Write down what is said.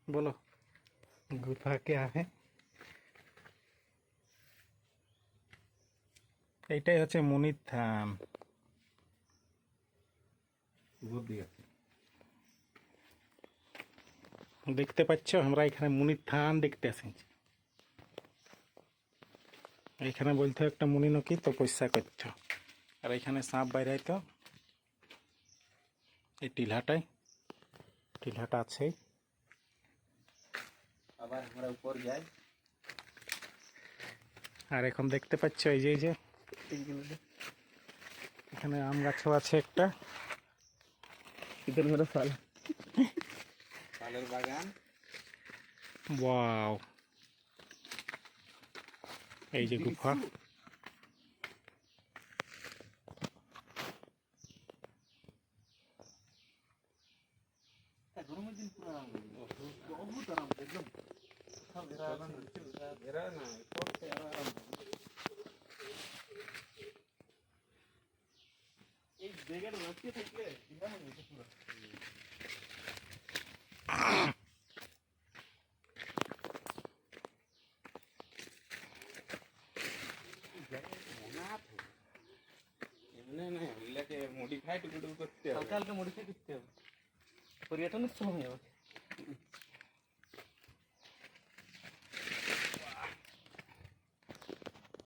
बोलो गुफा क्या है? এইটাই হচ্ছে মুনির থান। দেখতে পাচ্ছ আমরা এখানে মুনির থান দেখতে এসেছি। এইখানে বলতে একটা মুনি নাকি তপস্যা করছো, আর এখানে সাপ বাইরে তো এই টিলাটা আছে। আবার আমরা উপর যাই। আর এখন দেখতে পাচ্ছ এই যে এখানে আম গাছও আছে একটা। ইধর মেরা সালের বাগান। ওয়াও, এই যে গুফা। গরমের দিন পুরো আরাম বহুত আরাম একদম। এরা না করতে আরাম। এই জায়গাটা লক্ষ্য থাকলে আরাম হয়ে পুরো। মডিফাই টুকু করতে হবে, হালকা হালকা মডিফাই করতে হবে, পর্যটনের সময় হবে।